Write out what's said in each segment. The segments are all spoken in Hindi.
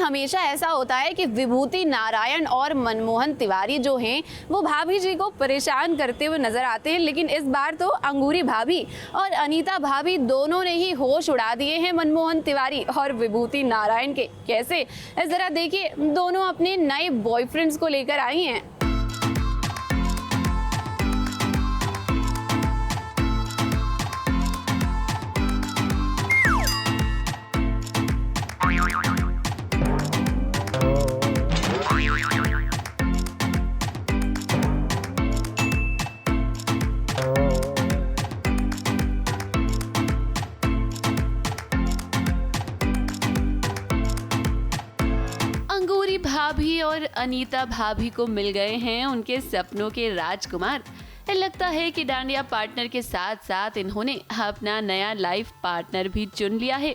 हमेशा ऐसा होता है कि विभूति नारायण और मनमोहन तिवारी जो हैं वो भाभी जी को परेशान करते हुए नजर आते हैं, लेकिन इस बार तो अंगूरी भाभी और अनीता भाभी दोनों ने ही होश उड़ा दिए हैं मनमोहन तिवारी और विभूति नारायण के। कैसे, जरा देखिए, दोनों अपने नए बॉयफ्रेंड्स को लेकर आई हैं। अंगूरी भाभी और अनीता भाभी को मिल गए हैं उनके सपनों के राजकुमार। लगता है कि डांडिया पार्टनर के साथ साथ इन्होंने अपना नया लाइफ पार्टनर भी चुन लिया है।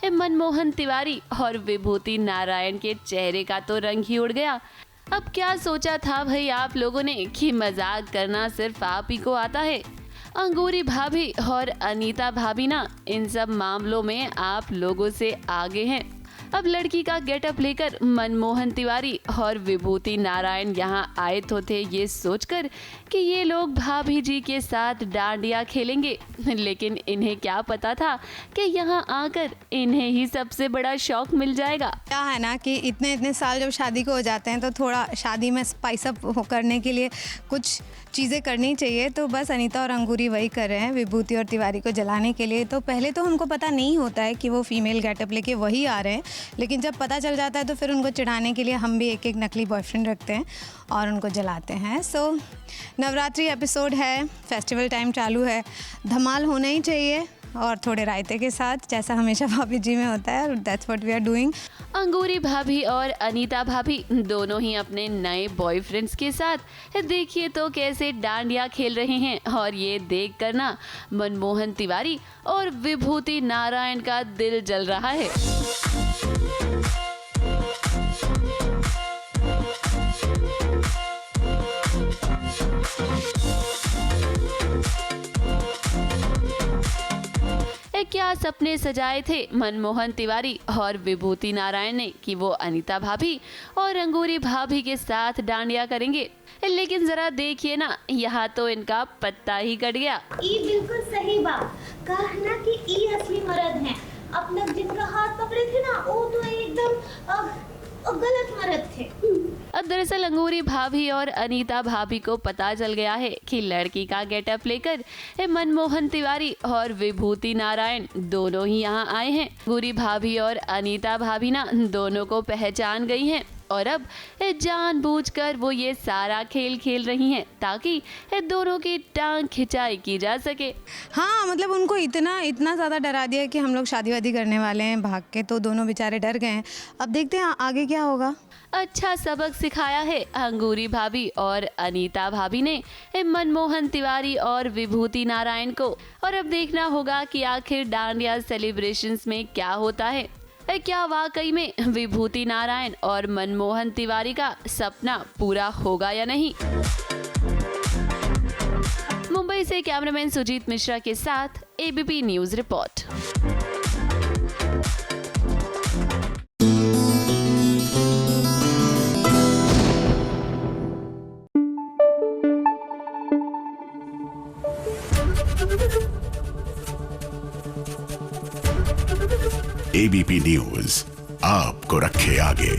मनमोहन तिवारी और विभूति नारायण के चेहरे का तो रंग ही उड़ गया। अब क्या सोचा था भाई आप लोगों ने कि मजाक करना सिर्फ आप ही को आता है। अंगूरी भाभी और अनीता भाभी ना इन सब मामलों में आप लोगों से आगे हैं। अब लड़की का गेटअप लेकर मनमोहन तिवारी और विभूति नारायण यहाँ आए तो थे ये सोचकर कि ये लोग भाभी जी के साथ डांडिया खेलेंगे, लेकिन इन्हें क्या पता था कि यहाँ आकर इन्हें ही सबसे बड़ा शौक मिल जाएगा। क्या है ना कि इतने साल जब शादी को हो जाते हैं तो थोड़ा शादी में स्पाइस अप करने के लिए कुछ चीज़ें करनी चाहिए। तो बस अनीता और अंगूरी वही कर रहे हैं, विभूति और तिवारी को जलाने के लिए। तो पहले तो हमको पता नहीं होता है कि वो फीमेल गेटअप लेके वही आ रहे हैं, लेकिन जब पता चल जाता है तो फिर उनको चिढ़ाने के लिए हम भी एक नकली बॉयफ्रेंड रखते हैं और उनको जलाते हैं। सो नवरात्रि एपिसोड है, फेस्टिवल टाइम चालू है, धमाल होना ही चाहिए और थोड़े रायते के साथ, जैसा हमेशा भाभी जी में होता है। That's what we are doing. Angoori Bhabhi और अनीता भाभी दोनों ही अपने नए बॉयफ्रेंड्स के साथ देखिए तो कैसे डांडिया खेल रहे हैं, और ये देख कर ना मनमोहन तिवारी और विभूति नारायण का दिल जल रहा है। क्या सपने सजाए थे मनमोहन तिवारी और विभूति नारायण ने कि वो अनीता भाभी और अंगूरी भाभी के साथ डांडिया करेंगे, लेकिन जरा देखिए ना, यहाँ तो इनका पत्ता ही कट गया। ये बिल्कुल सही बात कहा ना कि ये असली मर्द हैं। अब लोग जिनका हाथ पकड़े थे ना वो तो एकदम गलत मर्द थे। अब दरअसल अंगूरी भाभी और अनीता भाभी को पता चल गया है कि लड़की का गेटअप लेकर मनमोहन तिवारी और विभूति नारायण दोनों ही यहाँ आए हैं। अंगूरी भाभी और अनीता भाभी ना दोनों को पहचान गई हैं और अब जानबूझकर वो ये सारा खेल खेल रही हैं ताकि दोनों की टांग खिंचाई की जा सके। हाँ, मतलब उनको इतना ज़्यादा डरा दिया कि हम लोग शादी वादी करने वाले हैं भाग के, तो दोनों बेचारे डर गए हैं। अब देखते हैं आगे क्या होगा। अच्छा सबक सिखाया है अंगूरी भाभी और अनीता भाभी ने मनमोहन तिवारी और विभूति नारायण को, और अब देखना होगा कि आखिर डांडिया सेलिब्रेशंस में क्या होता है। क्या वाकई में विभूति नारायण और मनमोहन तिवारी का सपना पूरा होगा या नहीं। मुंबई से कैमरामैन सुजीत मिश्रा के साथ ABP news report. ABP news आपको रखे आगे।